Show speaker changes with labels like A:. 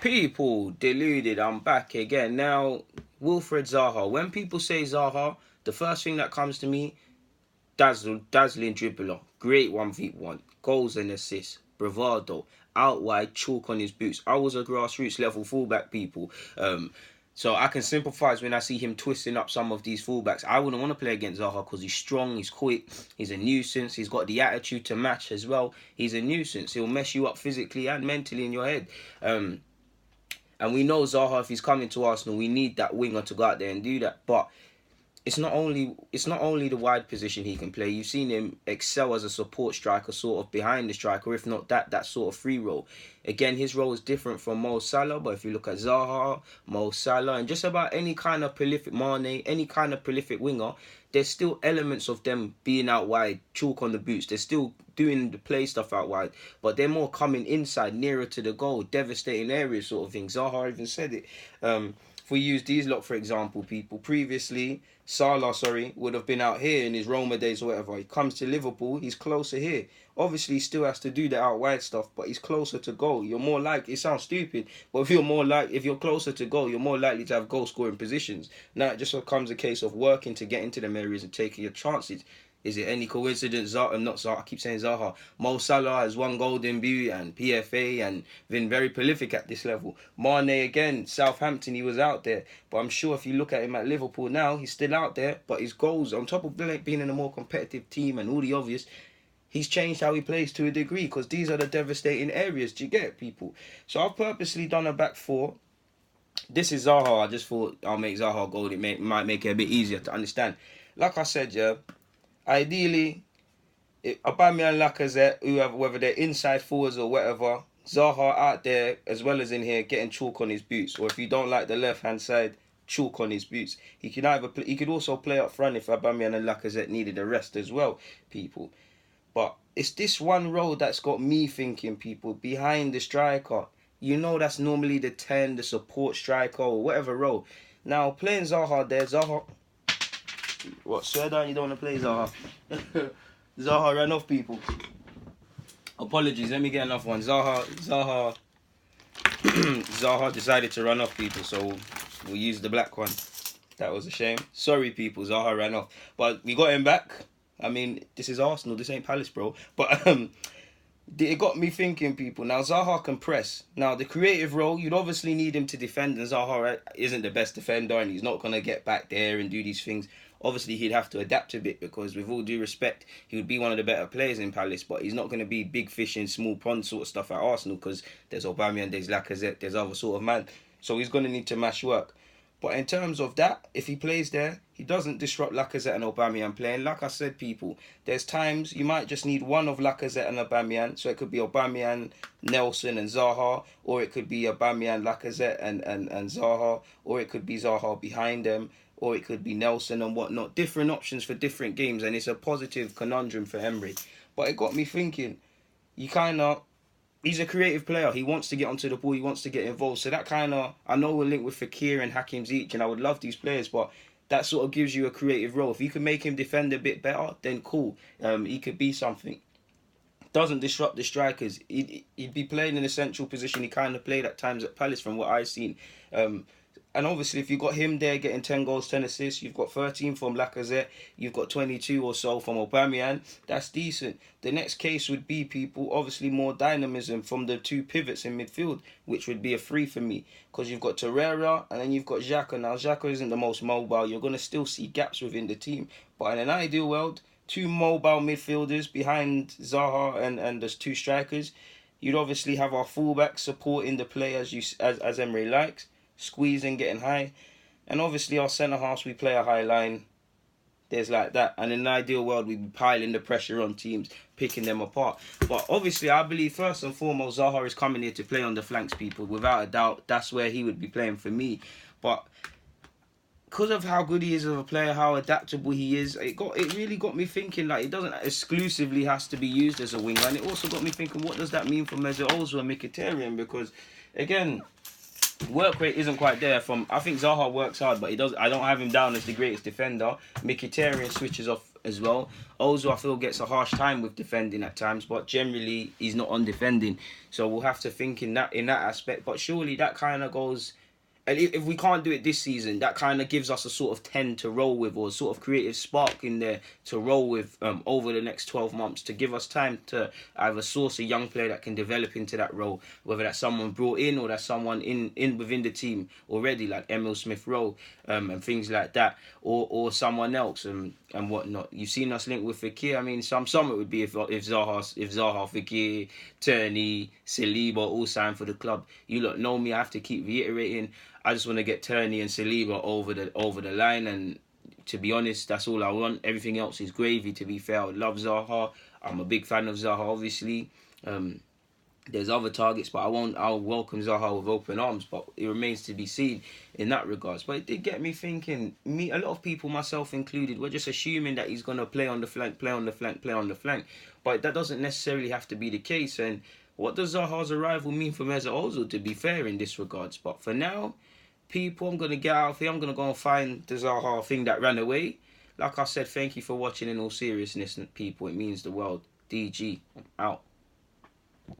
A: People, deluded, I'm back again. Now, Wilfred Zaha. When people say Zaha, the first thing that comes to me, dazzling dribbler, great 1v1, goals and assists, bravado, out wide, chalk on his boots. I was a grassroots level fullback, people. So I can sympathise when I see him twisting up some of these fullbacks. I wouldn't want to play against Zaha because he's strong, he's quick, he's a nuisance, he's got the attitude to match as well. He's a nuisance. He'll mess you up physically and mentally in your head. And we know Zaha, if he's coming to Arsenal, we need that winger to go out there and do that. But it's not only the wide position he can play. You've seen him excel as a support striker, sort of behind the striker, if not that sort of free role. Again, his role is different from Mo Salah, but if you look at Zaha, Mo Salah, and just about any kind of prolific Mane, any kind of prolific winger, there's still elements of them being out wide, chalk on the boots. They're still doing the play stuff out wide, but they're more coming inside, nearer to the goal, devastating areas sort of thing. Zaha even said it. If we use these lot, for example, people, previously, Salah, would have been out here in his Roma days or whatever. He comes to Liverpool, he's closer here. Obviously, he still has to do the out wide stuff, but he's closer to goal. You're more likely, it sounds stupid, but if you're closer to goal, you're more likely to have goal scoring positions. Now it just becomes a case of working to get into them areas and taking your chances. Is it any coincidence? I keep saying Zaha. Mo Salah has won Golden Boot and PFA and been very prolific at this level. Mane again, Southampton, he was out there. But I'm sure if you look at him at Liverpool now, he's still out there. But his goals, on top of being in a more competitive team and all the obvious, he's changed how he plays to a degree because these are the devastating areas. Do you get, people? So I've purposely done a back four. This is Zaha. I just thought I'll make Zaha gold. It might make it a bit easier to understand. Like I said, yeah. Ideally, Aubameyang, Lacazette, whether they're inside forwards or whatever, Zaha out there as well as in here getting chalk on his boots. Or if you don't like the left-hand side, chalk on his boots. He could also play up front if Aubameyang and Lacazette needed a rest as well, people. But it's this one role that's got me thinking, people, behind the striker. You know that's normally the 10, the support striker or whatever role. Now, playing Zaha there, What, swear down you don't want to play Zaha? Zaha ran off, people. Apologies, let me get another one. Zaha decided to run off, people, so we'll use the black one. That was a shame. Sorry, people, Zaha ran off. But we got him back. I mean, this is Arsenal, this ain't Palace, bro. But it got me thinking, people. Now, Zaha can press. Now, the creative role, you'd obviously need him to defend, and Zaha isn't the best defender, and he's not going to get back there and do these things. Obviously, he'd have to adapt a bit because, with all due respect, he would be one of the better players in Palace, but he's not going to be big fish in small pond sort of stuff at Arsenal because there's Aubameyang, there's Lacazette, there's other sort of man. So he's going to need to mash work. But in terms of that, if he plays there, he doesn't disrupt Lacazette and Aubameyang playing. Like I said, people, there's times you might just need one of Lacazette and Aubameyang. So it could be Aubameyang, Nelson and Zaha, or it could be Aubameyang, Lacazette and Zaha, or it could be Zaha behind them, or it could be Nelson and whatnot. Different options for different games, and it's a positive conundrum for Emery. But it got me thinking, he's a creative player. He wants to get onto the ball. He wants to get involved. So that I know we're linked with Fekir and Hakim Ziyech, and I would love these players, but that sort of gives you a creative role. If you can make him defend a bit better, then cool. He could be something. Doesn't disrupt the strikers. He'd be playing in a central position. He kind of played at times at Palace from what I've seen. And obviously, if you've got him there getting 10 goals, 10 assists, you've got 13 from Lacazette, you've got 22 or so from Aubameyang, that's decent. The next case would be, people, obviously more dynamism from the two pivots in midfield, which would be a 3 for me. Because you've got Torreira and then you've got Xhaka. Now, Xhaka isn't the most mobile. You're going to still see gaps within the team. But in an ideal world, 2 mobile midfielders behind Zaha and there's 2 strikers. You'd obviously have our fullbacks supporting the play as Emery likes. Squeezing, getting high, and obviously our centre halves, we play a high line. There's like that, and in an ideal world we'd be piling the pressure on teams, picking them apart. But obviously I believe first and foremost Zaha is coming here to play on the flanks, people, without a doubt. That's where he would be playing for me. But because of how good he is as a player, how adaptable he is, it really got me thinking, like, it doesn't exclusively has to be used as a winger. And it also got me thinking, what does that mean for Mesut Ozil and Mkhitaryan? Because again, work rate isn't quite there I think Zaha works hard, but I don't have him down as the greatest defender. Mkhitaryan switches off as well. Ozil, I feel, gets a harsh time with defending at times, but generally he's not on defending. So we'll have to think in that aspect. But surely that kind of goes. And if we can't do it this season, that kind of gives us a sort of 10 to roll with, or a sort of creative spark in there to roll with over the next 12 months, to give us time to either source a young player that can develop into that role, whether that's someone brought in or that's someone in within the team already, like Emil Smith-Rowe and things like that, or someone else and whatnot. You've seen us link with Fekir. I mean, some it would be if Zaha, Fekir, Turney, Saliba all signed for the club. You lot know me. I have to keep reiterating. I just want to get Turney and Saliba over the line, and to be honest, that's all I want. Everything else is gravy. To be fair, I love Zaha. I'm a big fan of Zaha, obviously. There's other targets, but I'll welcome Zaha with open arms. But it remains to be seen in that regards. But it did get me thinking. A lot of people, myself included, we're just assuming that he's gonna play on the flank. But that doesn't necessarily have to be the case. And what does Zaha's arrival mean for Mesut Ozil, to be fair, in this regards? But for now, people, I'm going to get out of here. I'm going to go and find the Zaha thing that ran away. Like I said, thank you for watching in all seriousness, people. It means the world. DG, I'm out.